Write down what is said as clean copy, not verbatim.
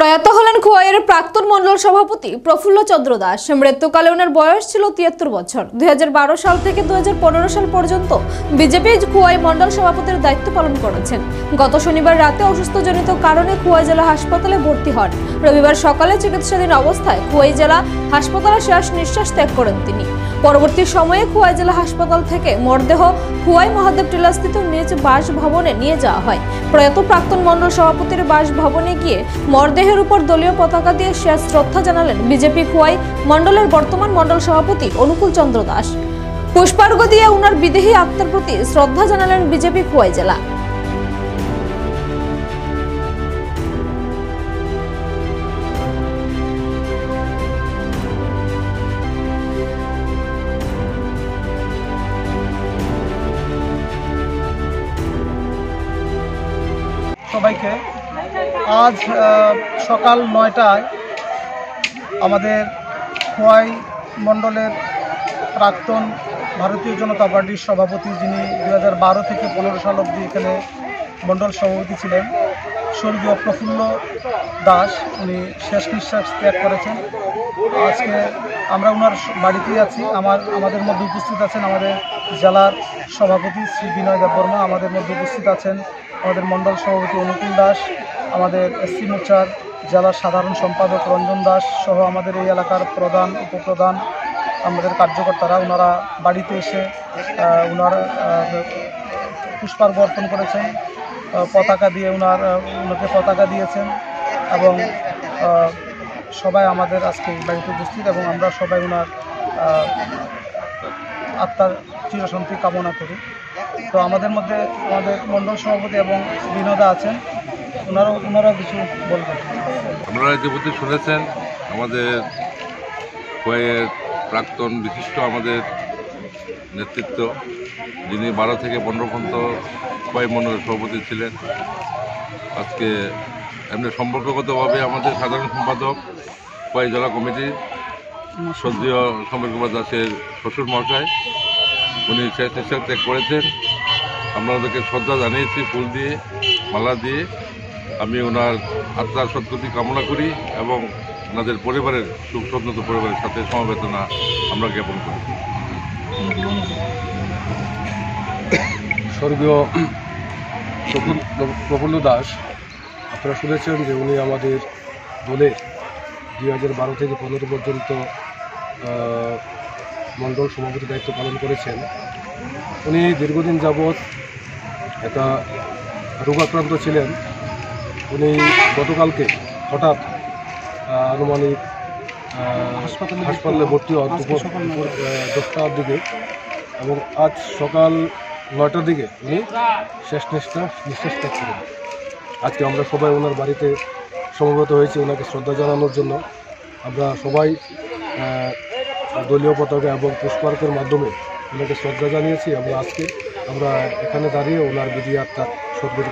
প্রয়াত হলেন খোয়াইয়ের প্রাক্তন মন্ডল সভাপতি প্রফুল্ল চন্দ্র দাস। মৃত্যুকালে ওনার বয়স ছিল ৭৩ বছর। ২০১২ সাল থেকে ২০১৫ সাল পর্যন্ত বিজেপি খোয়াই মন্ডল সভাপতির দায়িত্ব পালন করেছেন। গত শনিবার রাতে অসুস্থজনিত কারণে খোয়াই জেলা হাসপাতালে ভর্তি হন। রবিবার সকালে চিকিৎসাধীন অবস্থায় খোয়াই জেলা হাসপাতালে শেষ নিঃশ্বাস ত্যাগ করেন তিনি। পরবর্তী সময়ে খোয়াই জেলা হাসপাতাল থেকে মরদেহ খোয়াই মহাদেব টিলাস্থিত নিজ বাসভবনে নিয়ে যাওয়া হয়। প্রয়াত প্রাক্তন মন্ডল সভাপতির বাসভবনে গিয়ে মরদেহের উপর দলীয় পতাকা দিয়ে শেষ শ্রদ্ধা জানালেন বিজেপি খোয়াই মন্ডলের বর্তমান মন্ডল সভাপতি অনুকূল চন্দ্র দাস। পুষ্পার্ঘ্য দিয়ে উনার বিদেহী আত্মার প্রতি শ্রদ্ধা জানালেন বিজেপি খোয়াই জেলা। সবাইকে আজ সকাল ৯টায় আমাদের খোয়াই মণ্ডলের প্রাক্তন ভারতীয় জনতা পার্টির সভাপতি, যিনি ২০১২ থেকে ১৫ সাল অবধি এখানে মণ্ডল সভাপতি ছিলেন, স্বর্গীয় প্রফুল্ল দাস, উনি শেষ নিঃশ্বাস ত্যাগ করেছেন। আজকে আমরা ওনার বাড়িতেই আছি। আমাদের মধ্যে উপস্থিত আছেন আমাদের জেলার সভাপতি শ্রী বিনয় দেববর্মা, আমাদের মধ্যে উপস্থিত আছেন আমাদের মণ্ডল সভাপতি অনুকূল দাস, আমাদের এসসি মোর্চার জেলার সাধারণ সম্পাদক রঞ্জন দাস সহ আমাদের এই এলাকার প্রধান, উপপ্রধান, আমাদের কার্যকর্তারা। ওনারা বাড়িতে এসে ওনারা পুষ্পার্ঘ্য অর্পণ করেছেন, পতাকা দিয়ে ওনাকে পতাকা দিয়েছেন এবং সবাই আমাদের আজকে বাড়িতে উপস্থিত এবং আমরা সবাই ওনার আত্মার চিরশান্তি কামনা করি। তো আমাদের মধ্যে আমাদের মণ্ডল সভাপতি এবং বিনোদা আছেন, ওনারাও কিছু বলবেন। আপনারা ইতিমধ্যে শুনেছেন আমাদের খোয়াইয়ের প্রাক্তন বিশিষ্ট আমাদের নেতৃত্ব, যিনি ১২ থেকে ১৫ পর্যন্ত খোয়াই মণ্ডলের সভাপতি ছিলেন। আজকে এমনি সম্পর্কগতভাবে আমাদের সাধারণ সম্পাদক খোয়াই জেলা কমিটির শ্রদ্ধেয় সমীর কুমার দাসের শ্বশুর মহাশয়, উনি শেষ নিঃশ্বাস ত্যাগ করেছেন। আমরা ওদেরকে শ্রদ্ধা জানিয়েছি ফুল দিয়ে, মালা দিয়ে। আমি ওনার আত্মার সদ্গতি কামনা করি এবং ওনাদের পরিবারের সুখ সন্তুষ্ট পরিবারের সাথে সমবেদনা আমরা জ্ঞাপন করি। স্বর্গীয় প্রফুল্ল দাস, আপনারা শুনেছেন যে উনি আমাদের দলের ২০১২ থেকে ১৫ পর্যন্ত মণ্ডল সভাপতি দায়িত্ব পালন করেছেন। উনি দীর্ঘদিন যাবৎ একটা রোগাক্রান্ত ছিলেন। উনি গতকালকে হঠাৎ আনুমানিক হাসপাতালে ভর্তি হন দুপুর ১০টার দিকে এবং আজ সকাল ৯টার দিকে উনি শেষ নিঃশ্বাস ত্যাগ করেন। আজকে আমরা সবাই ওনার বাড়িতে সমবেত হয়েছি ওনাকে শ্রদ্ধা জানানোর জন্য। আমরা সবাই দলীয় পতাকা এবং পুষ্পার্ঘ্যের মাধ্যমে ওনাকে শ্রদ্ধা জানিয়েছি এবং আজকে আমরা এখানে দাঁড়িয়ে ওনার বিধি আত্মার সদ্গতি